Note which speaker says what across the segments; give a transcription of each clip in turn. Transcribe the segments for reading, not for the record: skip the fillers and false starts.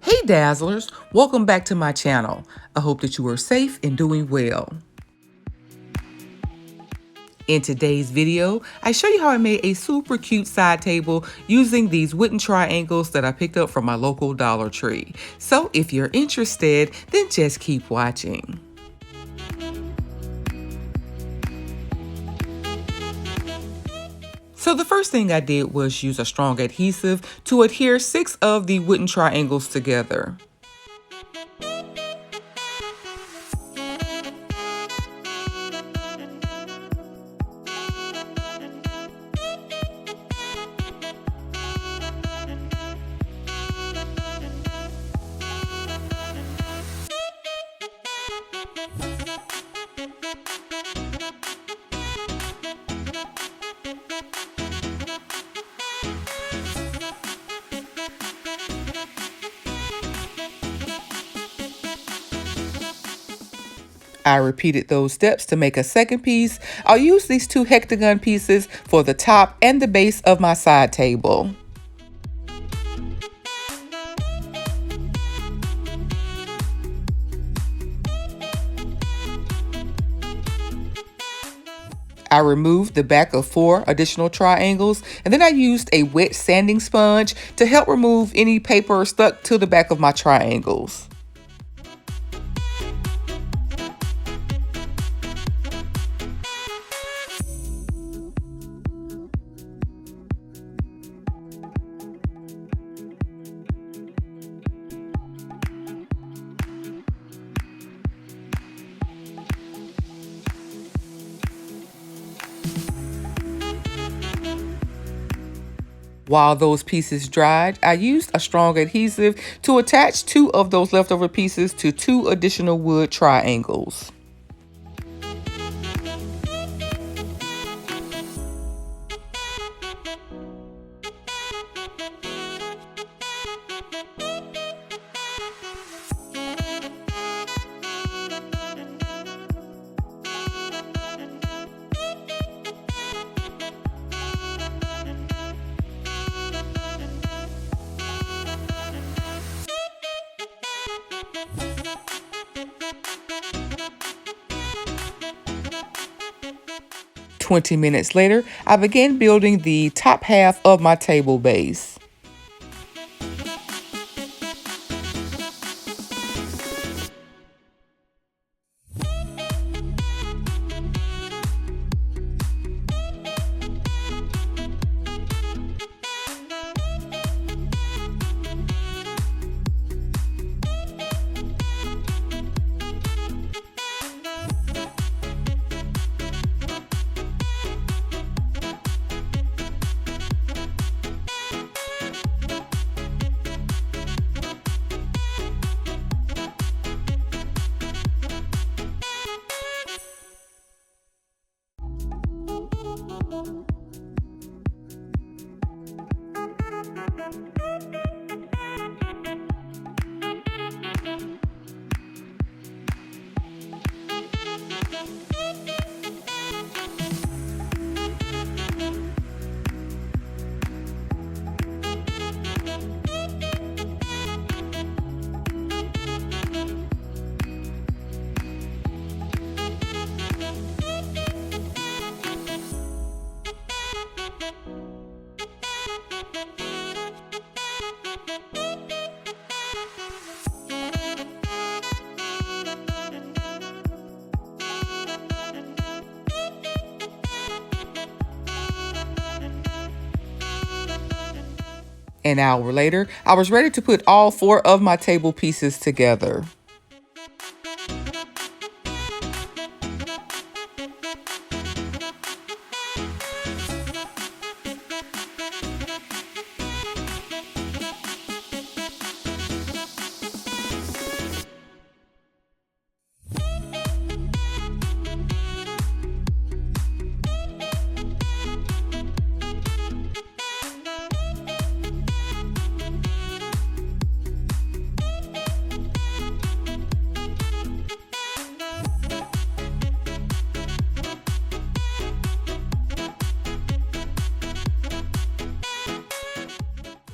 Speaker 1: Hey Dazzlers, welcome back to my channel. I hope that you are safe and doing well. In today's video, I show you how I made a super cute side table using these wooden triangles that I picked up from my local Dollar Tree. So if you're interested, then just keep watching. So the first thing I did was use a strong adhesive to adhere 6 of the wooden triangles together. I repeated those steps to make a second piece. I'll use these 2 hexagon pieces for the top and the base of my side table. I removed the back of 4 additional triangles, and then I used a wet sanding sponge to help remove any paper stuck to the back of my triangles. While those pieces dried, I used a strong adhesive to attach 2 of those leftover pieces to 2 additional wood triangles. "20 minutes later, I began building the top half of my table base. An hour later, I was ready to put all 4 of my table pieces together.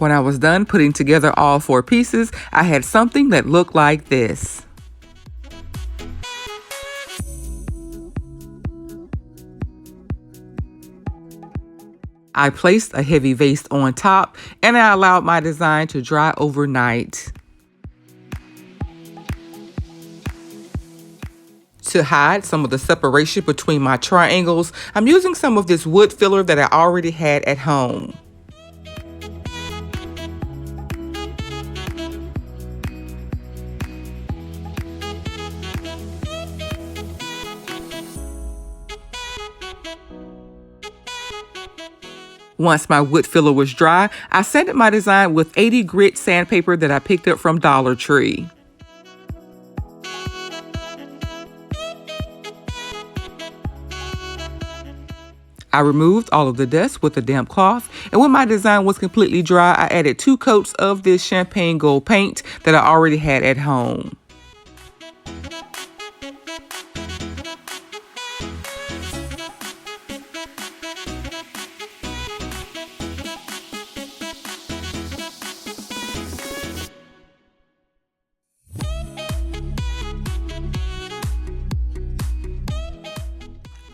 Speaker 1: When I was done putting together all 4 pieces, I had something that looked like this. I placed a heavy vase on top and I allowed my design to dry overnight. To hide some of the separation between my triangles, I'm using some of this wood filler that I already had at home. Once my wood filler was dry, I sanded my design with 80 grit sandpaper that I picked up from Dollar Tree. I removed all of the dust with a damp cloth, and when my design was completely dry, I added 2 coats of this champagne gold paint that I already had at home.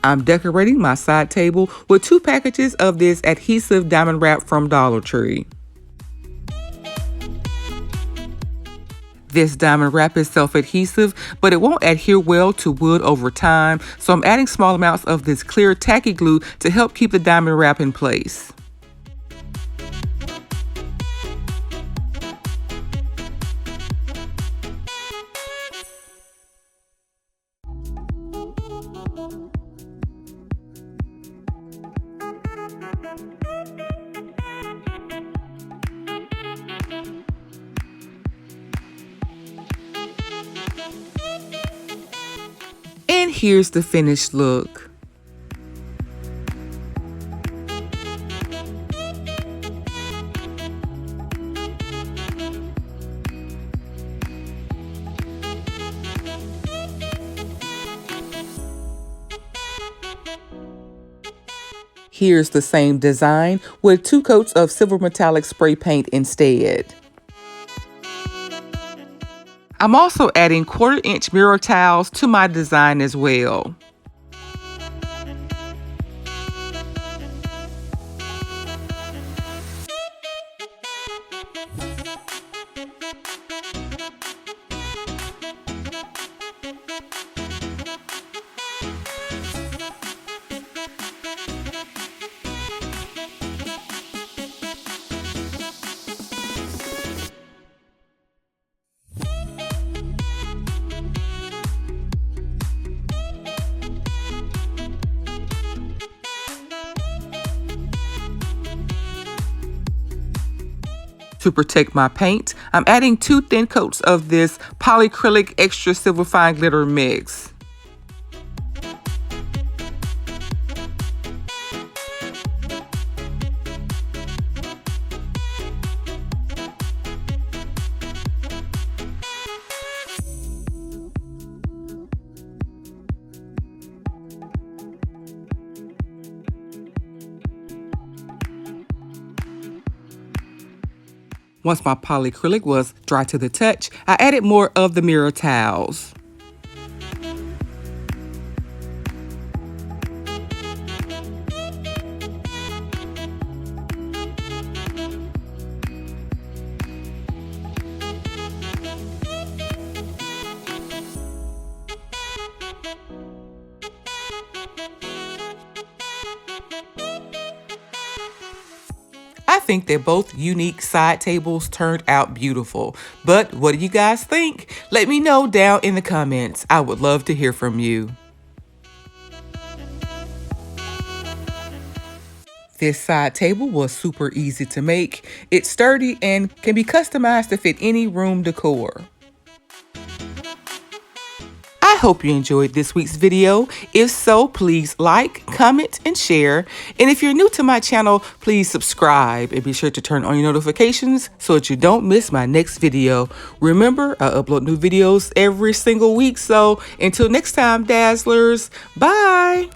Speaker 1: I'm decorating my side table with 2 packages of this adhesive diamond wrap from Dollar Tree. This diamond wrap is self-adhesive, but it won't adhere well to wood over time, so I'm adding small amounts of this clear tacky glue to help keep the diamond wrap in place. And here's the finished look. Here's the same design with 2 coats of silver metallic spray paint instead. I'm also adding 1/4-inch mirror tiles to my design as well. To protect my paint, I'm adding 2 thin coats of this polyacrylic extra silver fine glitter mix. Once my polyacrylic was dry to the touch, I added more of the mirror tiles. I think that both unique side tables turned out beautiful. But what do you guys think? Let me know down in the comments. I would love to hear from you. This side table was super easy to make. It's sturdy and can be customized to fit any room decor. I hope you enjoyed this week's video. If so, please like, comment, and share. And if you're new to my channel, please subscribe and be sure to turn on your notifications so that you don't miss my next video. Remember, I upload new videos every single week. So until next time, Dazzlers, bye.